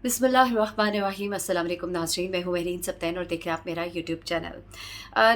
बिस्मिल्लाहिर्रहमानिर्रहीम। अस्सलाम वालेकुम नाज़रीन, मैं हूँ महरीन सब्तैन और देख रहे हैं आप मेरा यूट्यूब चैनल।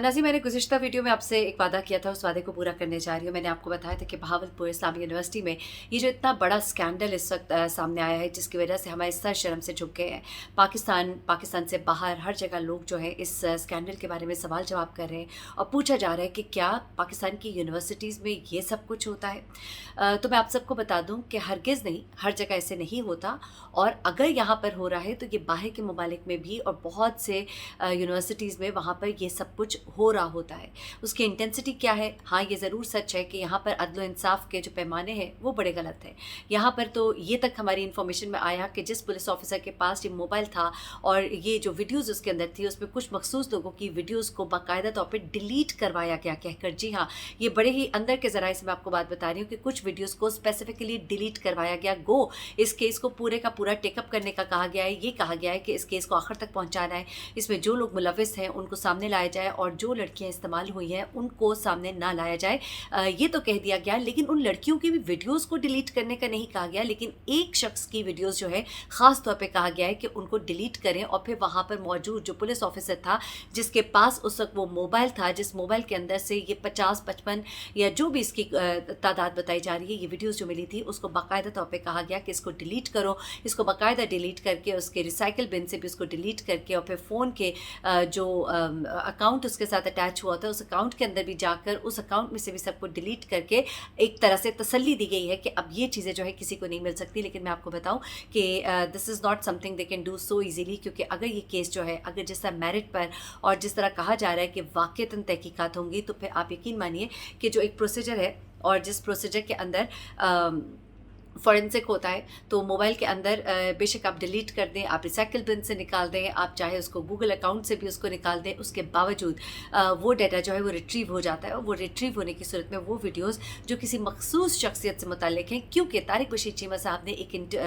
नाज़रीन, मैंने गुज़िश्ता वीडियो में आपसे एक वादा किया था, उस वादे को पूरा करने जा रही हूँ। मैंने आपको बताया था कि बहावलपुर इस्लामी यूनिवर्सिटी में ये जो इतना बड़ा स्कैंडल इस वक्त सामने आया है, जिसकी वजह से हमारे सर शर्म से झुक गए हैं। पाकिस्तान से बाहर हर जगह लोग जो है इस स्कैंडल के बारे में सवाल जवाब कर रहे हैं और पूछा जा रहा है कि क्या पाकिस्तान की यूनिवर्सिटीज़ में ये सब कुछ होता है। तो मैं आप सबको बता दूँ कि हरगिज़ नहीं, हर जगह ऐसे नहीं होता। और अगर यहाँ पर हो रहा है तो ये बाहर के ममालिक में भी और बहुत से यूनिवर्सिटीज़ में वहाँ पर ये सब कुछ हो रहा होता है। उसकी इंटेंसिटी क्या है? हाँ, ये ज़रूर सच है कि यहाँ पर अदल व इंसाफ के जो पैमाने हैं वो बड़े गलत हैं। यहाँ पर तो ये तक हमारी इन्फॉर्मेशन में आया कि जिस पुलिस ऑफिसर के पास ये मोबाइल था और ये जो वीडियोज़ उसके अंदर थी, उसमें कुछ मखसूस लोगों की वीडियोज़ को बाकायदा तौर पर डिलीट करवाया गया कहकर, जी हाँ, ये बड़े ही अंदर के ज़राए से मैं आपको बात बता रही हूँ कि कुछ वीडियोज़ को स्पेसिफिकली डिलीट करवाया गया। गो इस केस को पूरे का पूरा टेकअप करने का कहा गया है। ये कहा गया है कि इस केस को आखिर तक पहुंचाना है, इसमें जो लोग मुलविस हैं उनको सामने लाया जाए और जो लड़कियां इस्तेमाल हुई हैं उनको सामने ना लाया जाए। ये तो कह दिया गया, लेकिन उन लड़कियों की भी वीडियोस को डिलीट करने का नहीं कहा गया, लेकिन एक शख्स की वीडियोस जो है ख़ास तौर पे कहा गया है कि उनको डिलीट करें और फिर वहाँ पर मौजूद जो पुलिस ऑफिसर था, जिसके पास उस वक्त वो मोबाइल था, जिस मोबाइल के अंदर से ये 50-55 या जो भी इसकी तादाद बताई जा रही है, ये वीडियोज़ जो मिली थी, उसको बाकायदा तौर पर कहा गया कि इसको डिलीट करो, इसको बाकायदा डिलीट करके उसके रिसाइकिल बिन से भी उसको डिलीट करके और फिर फ़ोन के जो अकाउंट उसके साथ अटैच हुआ था, उस अकाउंट के अंदर भी जाकर उस अकाउंट में से भी सबको डिलीट करके एक तरह से तसल्ली दी गई है कि अब ये चीज़ें जो है किसी को नहीं मिल सकती। लेकिन मैं आपको बताऊं कि this is not something they can do so easily, क्योंकि अगर ये केस जो है, अगर जिस तरह मेरिट पर और जिस तरह कहा जा रहा है कि वाक़तन तहकीकात होंगी, तो फिर आप यकीन मानिए कि जो एक प्रोसीजर है और जिस प्रोसीजर के अंदर फॉरेंसिक होता है, तो मोबाइल के अंदर बेशक आप डिलीट कर दें, आप रिसाइकिल बिन से निकाल दें, आप चाहे उसको गूगल अकाउंट से भी उसको निकाल दें, उसके बावजूद वो डाटा जो है वो रिट्रीव हो जाता है। और वो रिट्रीव होने की सूरत में वो वीडियोस जो किसी मखसूस शख्सियत से मुताल्लिक हैं, क्योंकि तारिक बशीर चीमा साहब ने एक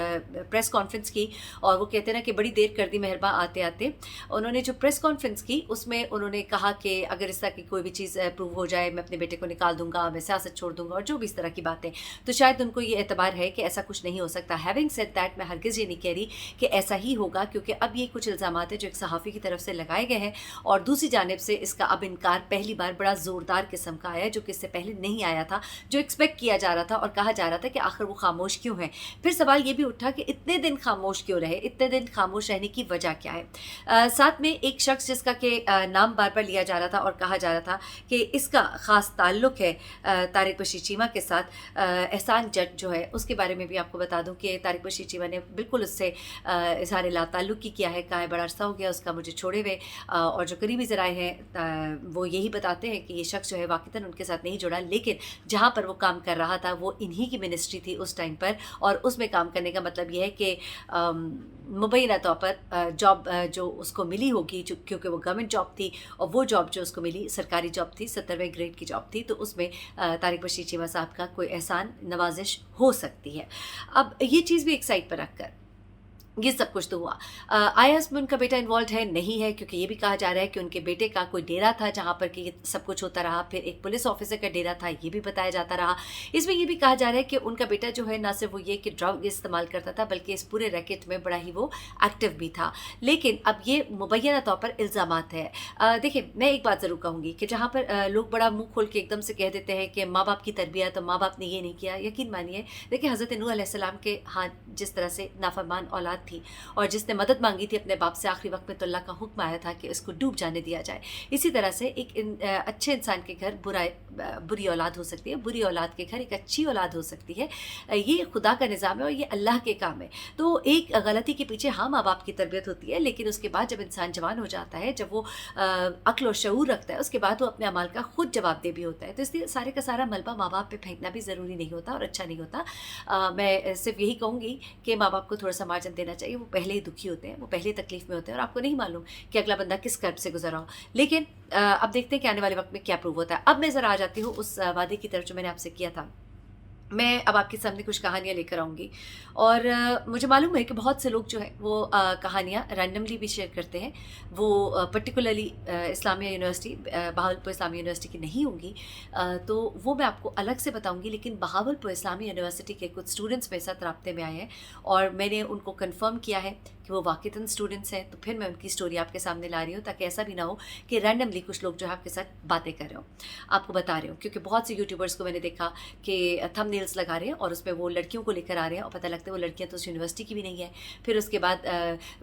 प्रेस कॉन्फ्रेंस की और वो कहते हैं ना कि बड़ी देर कर दी मेहरबा आते आते। उन्होंने जो प्रेस कॉन्फ्रेंस की उसमें उन्होंने कहा कि अगर इस तरह की कोई भी चीज़ प्रूव हो जाए, मैं अपने बेटे को निकाल दूंगा, मैं सियासत छोड़ दूंगा और जो भी इस तरह की बातें, तो शायद उनको ये एतबार है कि ऐसा कुछ नहीं हो सकता। हैविंग सेड दैट, मैं हरगिज़ ये नहीं कह रही कि ऐसा ही होगा, क्योंकि अब ये कुछ इल्ज़ामात है जो एक सहाफ़ी की तरफ से लगाए गए हैं और दूसरी जानिब से इसका अब इनकार पहली बार बड़ा ज़ोरदार किस्म का आया है, जो कि इससे पहले नहीं आया था, जो एक्सपेक्ट किया जा रहा था और कहा जा रहा था कि आखिर वो खामोश क्यों है। फिर सवाल ये भी उठा कि इतने दिन खामोश क्यों रहे, इतने दिन खामोश रहने की वजह क्या है। साथ में एक शख्स जिसका कि नाम बार बार लिया जा रहा था और कहा जा रहा था कि इसका ख़ास ताल्लुक़ है तारिक बशीर चीमा के साथ, एहसान जट जो है, उसके बारे में भी आपको बता दूं कि तारिक बशीर चीमा ने बिल्कुल उससे इज़हार लाताल्लुक़ किया है, कहा है बड़ा अरसा हो गया उसका मुझे छोड़े हुए, और जो करीबी ज़राए हैं वो यही बताते हैं कि ये शख्स जो है वाक़तन उनके साथ नहीं जुड़ा, लेकिन जहाँ पर वो काम कर रहा था वो इन्हीं की मिनिस्ट्री थी उस टाइम पर, और उसमें काम करने का मतलब ये है कि मुबैना तौर पर जॉब जो उसको मिली होगी, क्योंकि वो गवर्नमेंट जॉब थी और वो जॉब जो उसको मिली सरकारी जॉब थी, 70वें ग्रेड की जॉब थी, तो उसमें तारिक बशीर चीमा साहब का कोई एहसान नवाजिश हो सकती है। अब ये चीज़ भी एक साइड पर रखकर ये सब कुछ तो हुआ, आया इसमें उनका बेटा इन्वॉल्व है नहीं है, क्योंकि ये भी कहा जा रहा है कि उनके बेटे का कोई डेरा था जहाँ पर कि ये सब कुछ होता रहा, फिर एक पुलिस ऑफिसर का डेरा था, ये भी बताया जाता रहा। इसमें ये भी कहा जा रहा है कि उनका बेटा जो है ना सिर्फ वो ये कि ड्रग इस्तेमाल करता था, बल्कि इस पूरे रैकेट में बड़ा ही वो एक्टिव भी था। लेकिन अब ये मुबैना तौर पर इल्ज़ामात है। देखिए, मैं एक बात ज़रूर कहूँगी कि जहाँ पर लोग बड़ा मुँह खोल के एकदम से कह देते हैं कि माँ बाप की तरबियत, तो माँ बाप ने ये नहीं किया, यकीन मानिए, देखिए हज़रत नूह अलैहिस्सलाम के हाथ जिस तरह से नाफरमान औलाद थी और जिसने मदद मांगी थी अपने बाप से, आखिरी वक्त में तो अल्लाह का हुक्म आया था कि इसको डूब जाने दिया जाए। इसी तरह से एक अच्छे इंसान के घर बुरी औलाद हो सकती है, बुरी औलाद के घर एक अच्छी औलाद हो सकती है। ये खुदा का निज़ाम है और ये अल्लाह के काम है। तो एक गलती के पीछे हाँ माँ बाप की तरबियत होती है, लेकिन उसके बाद जब इंसान जवान हो जाता है, जब वो अक्ल और शऊर रखता है, उसके बाद वो अपने अमाल का खुद जवाबदेह भी होता है। तो इसलिए सारे का सारा मलबा माँ बाप पे फेंकना भी ज़रूरी नहीं होता और अच्छा नहीं होता। मैं सिर्फ यही कहूँगी कि माँ बाप को थोड़ा सा मार्जिन देना चाहिए। वो पहले ही दुखी होते हैं, वो पहले ही तकलीफ में होते हैं और आपको नहीं मालूम कि अगला बंदा किस कर्ब से गुजरा हो। लेकिन अब देखते हैं कि आने वाले वक्त में क्या प्रूव होता है। अब मैं ज़रा आ जाती हूँ उस वादे की तरफ जो मैंने आपसे किया था। मैं अब आपके सामने कुछ कहानियाँ लेकर आऊँगी और मुझे मालूम है कि बहुत से लोग जो है वो कहानियाँ रैंडमली भी शेयर करते हैं। वो पर्टिकुलरली इस्लामिया यूनिवर्सिटी, बहावलपुर इस्लामी यूनिवर्सिटी की नहीं होंगी, तो वो मैं आपको अलग से बताऊँगी। लेकिन बहावलपुर इस्लामी यूनिवर्सिटी के कुछ स्टूडेंट्स मेरे साथ राब्ते में आए हैं और मैंने उनको कन्फर्म किया है कि वो वाक़ईतन स्टूडेंट्स हैं, तो फिर मैं उनकी स्टोरी आपके सामने ला रही हूँ, ताकि ऐसा भी ना हो कि रैंडमली कुछ लोग जो है आपके साथ बातें कर रहे हो, आपको बता रहे हो। क्योंकि बहुत से यूट्यूबर्स को मैंने देखा कि थंबनेल्स लगा रहे हैं और उसमें वो लड़कियों को लेकर आ रहे हैं और पता लगता है वो लड़कियाँ तो उस यूनिवर्सिटी की भी नहीं है। फिर उसके बाद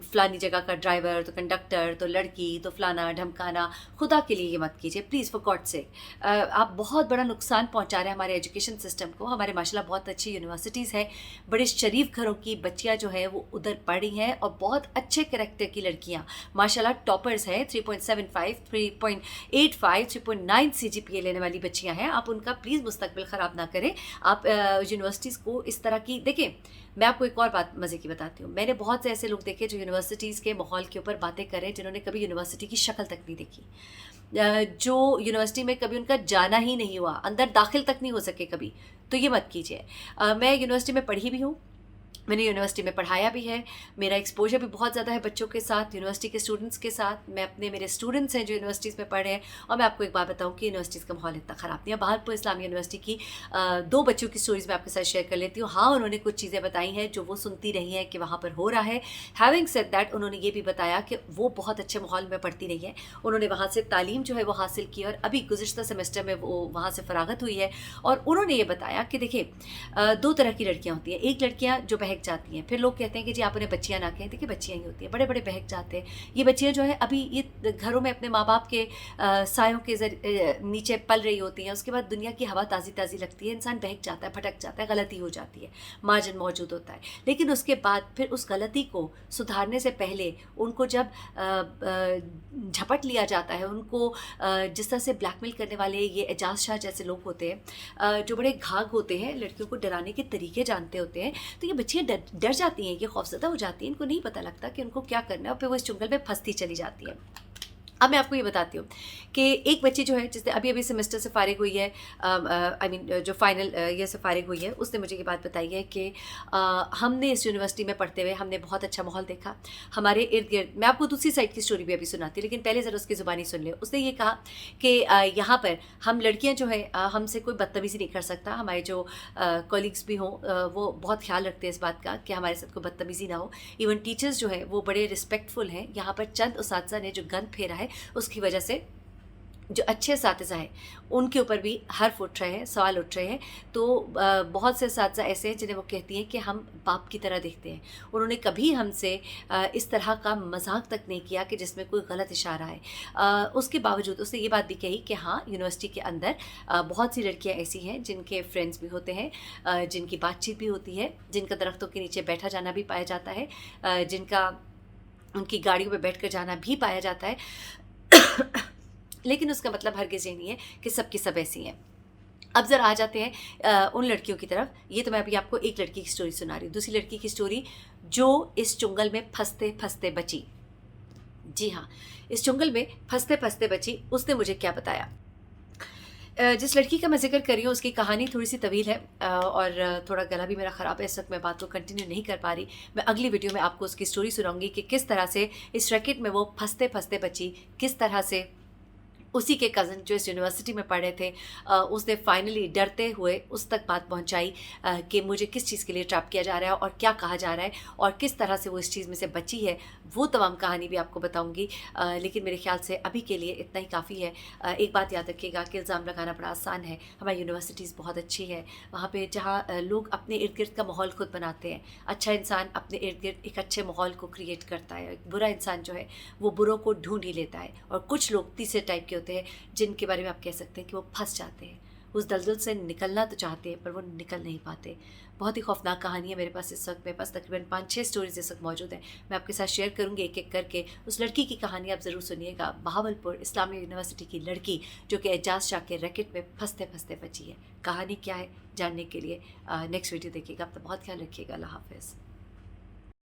फ़लानी जगह का ड्राइवर, तो कंडक्टर, तो लड़की, तो फ़लाना ढमकाना। खुदा के लिए ये मत कीजिए प्लीज़, फॉर गॉड सेक। आप बहुत बड़ा नुकसान पहुंचा रहे हैं हमारे एजुकेशन सिस्टम को। हमारे माशाल्लाह बहुत अच्छी यूनिवर्सिटीज़ हैं, बड़े शरीफ घरों की बच्चियां जो है वो उधर पढ़ रही हैं और बहुत अच्छे कैरेक्टर की लड़कियां माशाल्लाह टॉपर्स हैं, 3.75, 3.85, 3.9 CGPA लेने वाली बच्चियां हैं। आप उनका प्लीज़ मुस्तकबिल ख़राब ना करें। आप यूनिवर्सिटीज़ को इस तरह की देखें। मैं आपको एक और बात मज़े की बताती हूँ। मैंने बहुत से ऐसे लोग देखे जो यूनिवर्सिटीज़ के माहौल के ऊपर बातें करें, जिन्होंने कभी यूनिवर्सिटी की शक्ल तक नहीं देखी, जो यूनिवर्सिटी में कभी उनका जाना ही नहीं हुआ, अंदर दाखिल तक नहीं हो सके कभी। तो ये मत कीजिए। मैं यूनिवर्सिटी में पढ़ी भी हूँ, मैंने यूनिवर्सिटी में पढ़ाया भी है, मेरा एक्सपोजर भी बहुत ज़्यादा है बच्चों के साथ, यूनिवर्सिटी के स्टूडेंट्स के साथ। मेरे स्टूडेंट्स हैं जो यूनिवर्सिटीज़ में पढ़े हैं। और मैं आपको एक बात बताऊं कि यूनिवर्सिटीज़ का माहौल इतना ख़राब नहीं है। बहावलपुर इस्लामिया यूनिवर्सिटी की 2 बच्चों की स्टोरीज़ मैं आपके साथ शेयर कर लेती हूँ। हाँ, उन्होंने कुछ चीज़ें बताई हैं जो वो सुनती रही हैं कि वहाँ पर हो रहा है। हैविंग सेड दैट, उन्होंने ये भी बताया कि वो बहुत अच्छे माहौल में पढ़ती रही है, उन्होंने वहाँ से तालीम जो है वो हासिल की और अभी गुज़िश्ता सेमेस्टर में वो वहाँ से फ़रागत हुई है। और उन्होंने ये बताया कि देखिए 2 तरह की लड़कियाँ होती हैं। एक लड़कियाँ जो बहक जाती हैं, फिर लोग कहते हैं कि जी आप उन्हें बच्चियाँ ना कहें। देखिए बच्चियाँ ही होती हैं, बड़े बड़े बहक जाते हैं। ये बच्चियाँ जो है अभी ये घरों में अपने माँ बाप के सायों के नीचे पल रही होती हैं। उसके बाद दुनिया की हवा ताज़ी ताज़ी लगती है, इंसान बहक जाता है, भटक जाता है, गलती हो जाती है, मार्जिन मौजूद होता है। लेकिन उसके बाद फिर उस गलती को सुधारने से पहले उनको जब झपट लिया जाता है, उनको जिस तरह से ब्लैकमेल करने वाले ये एजाज शाह जैसे लोग होते हैं, जो बड़े घाघ होते हैं, लड़कियों को डराने के तरीके जानते होते हैं, तो ये बच्चियाँ डर जाती हैं, ये खौफज़दा हो जाती हैं, इनको नहीं पता लगता कि उनको क्या करना है और फिर वो इस चुंगल में फंसती चली जाती है। अब मैं आपको ये बताती हूँ कि एक बच्ची जो है जिसने अभी सेमेस्टर से फारिग हुई है, आई मीन जो फाइनल ईयर से फारिग हुई है, उसने मुझे ये बात बताई है कि हमने इस यूनिवर्सिटी में पढ़ते हुए हमने बहुत अच्छा माहौल देखा। हमारे इर्द गिर्द, मैं आपको दूसरी साइड की स्टोरी भी अभी सुनाती हूँ, लेकिन पहले ज़रा उसकी ज़ुबानी सुन ले। उसने ये कहा कि यहाँ पर हम लड़कियाँ जो है हमसे कोई बदतमीज़ी नहीं कर सकता। हमारे जो कॉलीग्स भी हों वो बहुत ख्याल रखते हैं इस बात का कि हमारे साथ कोई बदतमीज़ी ना हो। इवन टीचर्स जो है वो बड़े रिस्पेक्टफुल हैं। यहाँ पर चंद उस्ताद ने जो गंद फेरा है उसकी वजह से जो अच्छे असातिज़ा हैं उनके ऊपर भी हर्फ उठ रहे हैं, सवाल उठ रहे हैं। तो बहुत से असातिज़ा ऐसे हैं जिन्हें वो कहती हैं कि हम बाप की तरह देखते हैं। उन्होंने कभी हमसे इस तरह का मजाक तक नहीं किया कि जिसमें कोई गलत इशारा है। उसके बावजूद उसने ये बात भी कही कि हाँ, यूनिवर्सिटी के अंदर बहुत सी लड़कियाँ ऐसी हैं जिनके फ्रेंड्स भी होते हैं, जिनकी बातचीत भी होती है, जिनका दरख्तों के नीचे बैठा जाना भी पाया जाता है, जिनका उनकी गाड़ियों पे बैठ कर जाना भी पाया जाता है। लेकिन उसका मतलब हरगिज़ ये नहीं है कि सबकी सब ऐसी हैं। अब ज़रा आ जाते हैं उन लड़कियों की तरफ। ये तो मैं अभी आपको एक लड़की की स्टोरी सुना रही हूँ। दूसरी लड़की की स्टोरी जो इस चुंगल में फंसते फंसते बची। जी हाँ, इस चुंगल में फंसते फंसते बची। उसने मुझे क्या बताया। जिस लड़की का मैं जिक्र कर रही हूँ उसकी कहानी थोड़ी सी तवील है और थोड़ा गला भी मेरा ख़राब है, इस वक्त मैं बात को कंटिन्यू नहीं कर पा रही। मैं अगली वीडियो में आपको उसकी स्टोरी सुनाऊंगी कि किस तरह से इस रैकेट में वो फंसते फंसते बची, किस तरह से उसी के कज़न जो इस यूनिवर्सिटी में पढ़े थे उसने फाइनली डरते हुए उस तक बात पहुंचाई कि मुझे किस चीज़ के लिए ट्रैप किया जा रहा है और क्या कहा जा रहा है और किस तरह से वो इस चीज़ में से बची है। वो तमाम कहानी भी आपको बताऊंगी, लेकिन मेरे ख्याल से अभी के लिए इतना ही काफ़ी है। एक बात याद रखिएगा कि इल्ज़ाम लगाना बड़ा आसान है। हमारी यूनिवर्सिटीज़ बहुत अच्छी है, वहाँ पर जहाँ लोग अपने इर्द गिर्द का माहौल खुद बनाते हैं। अच्छा इंसान अपने इर्द गिर्द एक अच्छे माहौल को क्रिएट करता है, बुरा इंसान जो है वो बुरों को ढूंढ ही लेता है। और कुछ लोग तीसरे टाइप के होते हैं जिनके बारे में आप कह सकते हैं कि वो फंस जाते हैं, उस दलदल से निकलना तो चाहते हैं पर वो निकल नहीं पाते। बहुत ही खौफनाक कहानी है मेरे पास इस वक्त। मेरे पास तकरीबन 5-6 स्टोरीज इस वक्त मौजूद हैं, मैं आपके साथ शेयर करूंगी एक एक करके। उस लड़की की कहानी आप ज़रूर सुनिएगा, बहावलपुर इस्लामिया यूनिवर्सिटी की लड़की जो कि एजाज शाह के रैकेट में फंसते फंसते बची है। कहानी क्या है जानने के लिए नेक्स्ट वीडियो देखिएगा। आप तो बहुत ख्याल रखिएगा। अल्लाह हाफ़िज़।